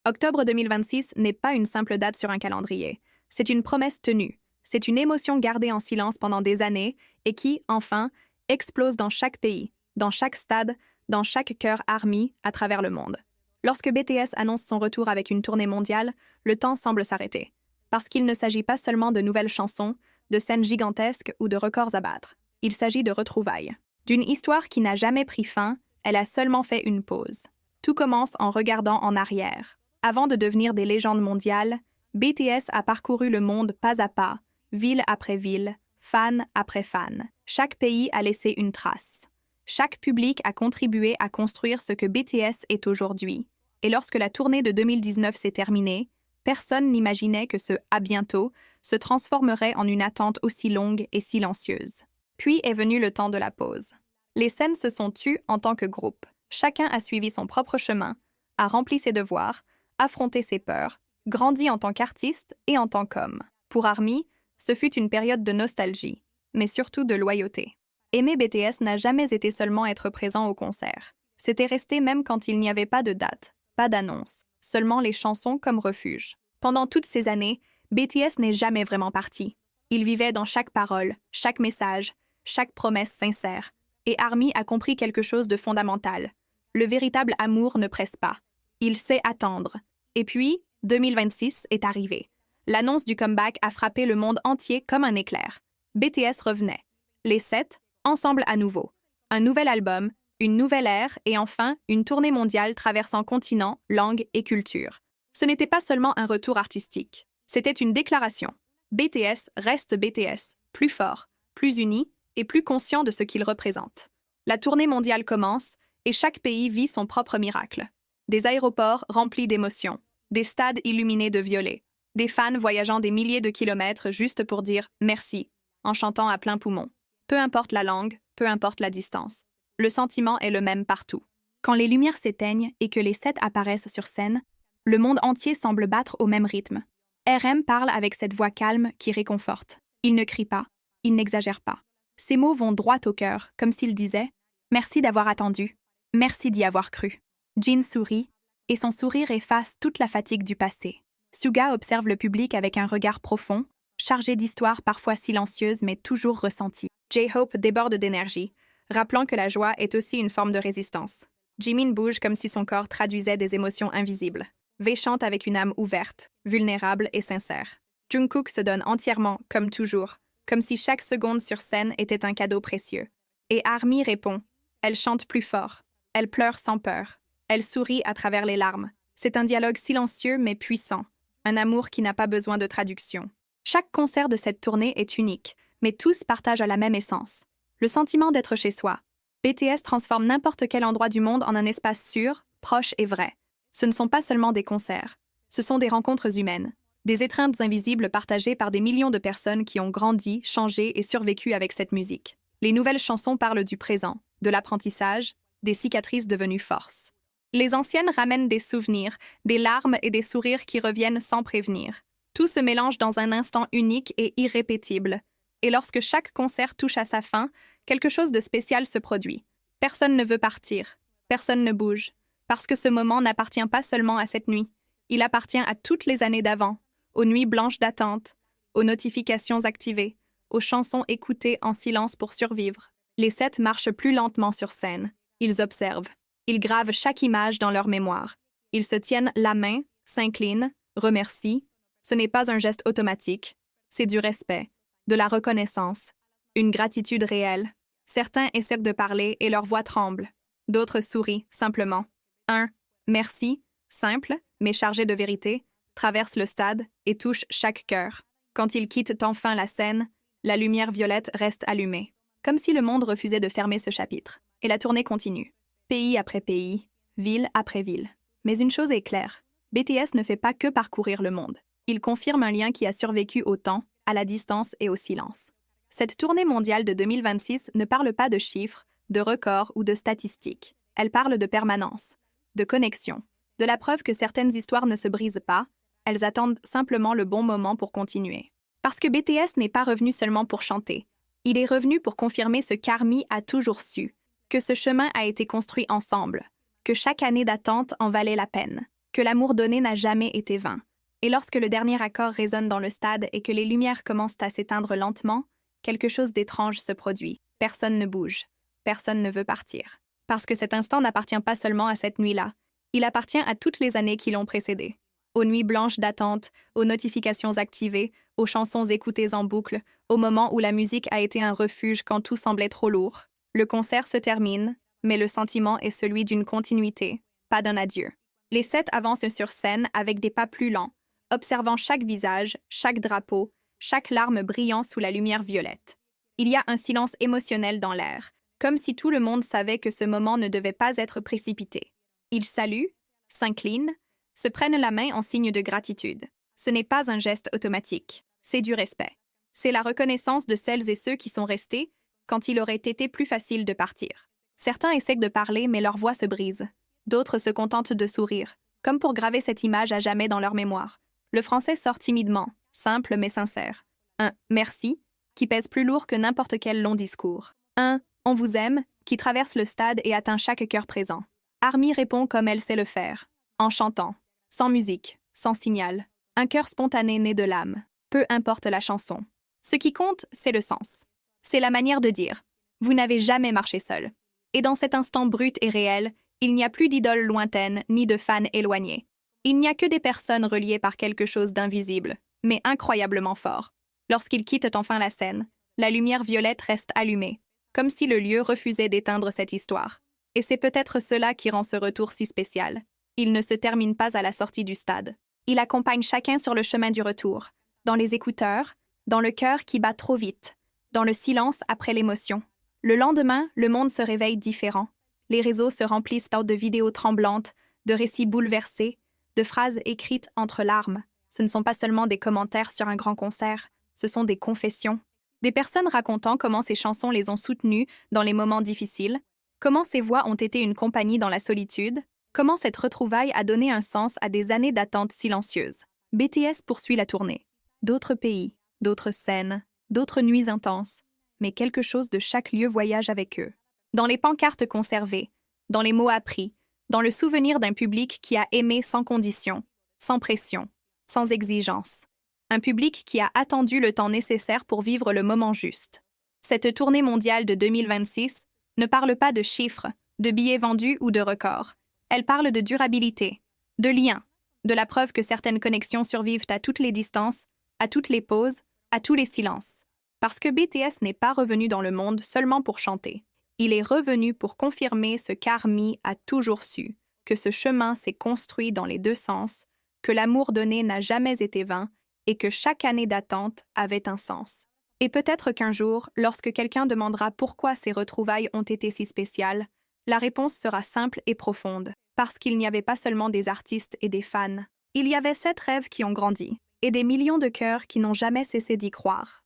Octobre 2026 n'est pas une simple date sur un calendrier. C'est une promesse tenue. C'est une émotion gardée en silence pendant des années et qui, enfin, explose dans chaque pays, dans chaque stade, dans chaque cœur ARMY à travers le monde. Lorsque BTS annonce son retour avec une tournée mondiale, le temps semble s'arrêter. Parce qu'il ne s'agit pas seulement de nouvelles chansons, de scènes gigantesques ou de records à battre. Il s'agit de retrouvailles. D'une histoire qui n'a jamais pris fin, elle a seulement fait une pause. Tout commence en regardant en arrière. Avant de devenir des légendes mondiales, BTS a parcouru le monde pas à pas, ville après ville, fan après fan. Chaque pays a laissé une trace. Chaque public a contribué à construire ce que BTS est aujourd'hui. Et lorsque la tournée de 2019 s'est terminée, personne n'imaginait que ce « à bientôt » se transformerait en une attente aussi longue et silencieuse. Puis est venu le temps de la pause. Les scènes se sont tues en tant que groupe. Chacun a suivi son propre chemin, a rempli ses devoirs, affronté ses peurs, grandi en tant qu'artiste et en tant qu'homme. Pour ARMY, ce fut une période de nostalgie, mais surtout de loyauté. Aimer BTS n'a jamais été seulement être présent au concert. C'était rester même quand il n'y avait pas de date, pas d'annonce, seulement les chansons comme refuge. Pendant toutes ces années, BTS n'est jamais vraiment parti. Il vivait dans chaque parole, chaque message, chaque promesse sincère. Et ARMY a compris quelque chose de fondamental. Le véritable amour ne presse pas. Il sait attendre. Et puis, 2026 est arrivé. L'annonce du comeback a frappé le monde entier comme un éclair. BTS revenait. Les 7, ensemble à nouveau. Un nouvel album, une nouvelle ère et enfin une tournée mondiale traversant continents, langues et cultures. Ce n'était pas seulement un retour artistique. C'était une déclaration. BTS reste BTS, plus fort, plus uni et plus conscient de ce qu'il représente. La tournée mondiale commence et chaque pays vit son propre miracle. Des aéroports remplis d'émotions, des stades illuminés de violet, des fans voyageant des milliers de kilomètres juste pour dire « merci » en chantant à plein poumon. Peu importe la langue, peu importe la distance. Le sentiment est le même partout. Quand les lumières s'éteignent et que les 7 apparaissent sur scène, le monde entier semble battre au même rythme. RM parle avec cette voix calme qui réconforte. Il ne crie pas, il n'exagère pas. Ses mots vont droit au cœur, comme s'il disait « Merci d'avoir attendu, merci d'y avoir cru ». Jin sourit, et son sourire efface toute la fatigue du passé. Suga observe le public avec un regard profond, chargé d'histoires parfois silencieuses mais toujours ressenties. J-Hope déborde d'énergie, rappelant que la joie est aussi une forme de résistance. Jimin bouge comme si son corps traduisait des émotions invisibles. V chante avec une âme ouverte, vulnérable et sincère. Jungkook se donne entièrement, comme toujours, comme si chaque seconde sur scène était un cadeau précieux. Et ARMY répond. Elle chante plus fort. Elle pleure sans peur. Elle sourit à travers les larmes. C'est un dialogue silencieux mais puissant. Un amour qui n'a pas besoin de traduction. Chaque concert de cette tournée est unique, mais tous partagent la même essence. Le sentiment d'être chez soi. BTS transforme n'importe quel endroit du monde en un espace sûr, proche et vrai. Ce ne sont pas seulement des concerts. Ce sont des rencontres humaines. Des étreintes invisibles partagées par des millions de personnes qui ont grandi, changé et survécu avec cette musique. Les nouvelles chansons parlent du présent, de l'apprentissage, des cicatrices devenues force. Les anciennes ramènent des souvenirs, des larmes et des sourires qui reviennent sans prévenir. Tout se mélange dans un instant unique et irrépétible. Et lorsque chaque concert touche à sa fin, quelque chose de spécial se produit. Personne ne veut partir. Personne ne bouge. Parce que ce moment n'appartient pas seulement à cette nuit. Il appartient à toutes les années d'avant, aux nuits blanches d'attente, aux notifications activées, aux chansons écoutées en silence pour survivre. Les 7 marchent plus lentement sur scène. Ils observent. Ils gravent chaque image dans leur mémoire. Ils se tiennent la main, s'inclinent, remercient. Ce n'est pas un geste automatique. C'est du respect, de la reconnaissance, une gratitude réelle. Certains essaient de parler et leur voix tremble. D'autres sourient, simplement. Un « merci », simple, mais chargé de vérité, traverse le stade et touche chaque cœur. Quand ils quittent enfin la scène, la lumière violette reste allumée. Comme si le monde refusait de fermer ce chapitre. Et la tournée continue. Pays après pays, ville après ville. Mais une chose est claire, BTS ne fait pas que parcourir le monde. Il confirme un lien qui a survécu au temps, à la distance et au silence. Cette tournée mondiale de 2026 ne parle pas de chiffres, de records ou de statistiques. Elle parle de permanence, de connexion, de la preuve que certaines histoires ne se brisent pas, elles attendent simplement le bon moment pour continuer. Parce que BTS n'est pas revenu seulement pour chanter. Il est revenu pour confirmer ce qu'ARMY a toujours su, que ce chemin a été construit ensemble, que chaque année d'attente en valait la peine. que l'amour donné n'a jamais été vain. Et lorsque le dernier accord résonne dans le stade et que les lumières commencent à s'éteindre lentement, quelque chose d'étrange se produit. Personne ne bouge. Personne ne veut partir. Parce que cet instant n'appartient pas seulement à cette nuit-là. Il appartient à toutes les années qui l'ont précédé. Aux nuits blanches d'attente, aux notifications activées, aux chansons écoutées en boucle, au moment où la musique a été un refuge quand tout semblait trop lourd. Le concert se termine, mais le sentiment est celui d'une continuité, pas d'un adieu. Les 7 avancent sur scène avec des pas plus lents, observant chaque visage, chaque drapeau, chaque larme brillant sous la lumière violette. Il y a un silence émotionnel dans l'air, comme si tout le monde savait que ce moment ne devait pas être précipité. Ils saluent, s'inclinent, se prennent la main en signe de gratitude. Ce n'est pas un geste automatique, c'est du respect. C'est la reconnaissance de celles et ceux qui sont restés quand il aurait été plus facile de partir. Certains essaient de parler, mais leur voix se brise. D'autres se contentent de sourire, comme pour graver cette image à jamais dans leur mémoire. Le français sort timidement, simple mais sincère. Un « merci » qui pèse plus lourd que n'importe quel long discours. Un « on vous aime » qui traverse le stade et atteint chaque cœur présent. Armie répond comme elle sait le faire, en chantant, sans musique, sans signal. Un cœur spontané né de l'âme, peu importe la chanson. Ce qui compte, c'est le sens. C'est la manière de dire « vous n'avez jamais marché seul ». Et dans cet instant brut et réel, il n'y a plus d'idoles lointaines ni de fans éloignés. Il n'y a que des personnes reliées par quelque chose d'invisible, mais incroyablement fort. Lorsqu'ils quittent enfin la scène, la lumière violette reste allumée, comme si le lieu refusait d'éteindre cette histoire. Et c'est peut-être cela qui rend ce retour si spécial. Il ne se termine pas à la sortie du stade. Il accompagne chacun sur le chemin du retour, dans les écouteurs, dans le cœur qui bat trop vite, dans le silence après l'émotion. Le lendemain, le monde se réveille différent. Les réseaux se remplissent de vidéos tremblantes, de récits bouleversés, de phrases écrites entre larmes. Ce ne sont pas seulement des commentaires sur un grand concert, ce sont des confessions. Des personnes racontant comment ces chansons les ont soutenues dans les moments difficiles, comment ces voix ont été une compagnie dans la solitude, comment cette retrouvaille a donné un sens à des années d'attente silencieuse. BTS poursuit la tournée. D'autres pays, d'autres scènes, d'autres nuits intenses, mais quelque chose de chaque lieu voyage avec eux. Dans les pancartes conservées, dans les mots appris, dans le souvenir d'un public qui a aimé sans condition, sans pression, sans exigence. Un public qui a attendu le temps nécessaire pour vivre le moment juste. Cette tournée mondiale de 2026 ne parle pas de chiffres, de billets vendus ou de records. Elle parle de durabilité, de liens, de la preuve que certaines connexions survivent à toutes les distances, à toutes les pauses, à tous les silences. Parce que BTS n'est pas revenu dans le monde seulement pour chanter. Il est revenu pour confirmer ce qu'ARMY a toujours su, que ce chemin s'est construit dans les deux sens, que l'amour donné n'a jamais été vain et que chaque année d'attente avait un sens. Et peut-être qu'un jour, lorsque quelqu'un demandera pourquoi ces retrouvailles ont été si spéciales, la réponse sera simple et profonde, parce qu'il n'y avait pas seulement des artistes et des fans. Il y avait 7 rêves qui ont grandi, et des millions de cœurs qui n'ont jamais cessé d'y croire.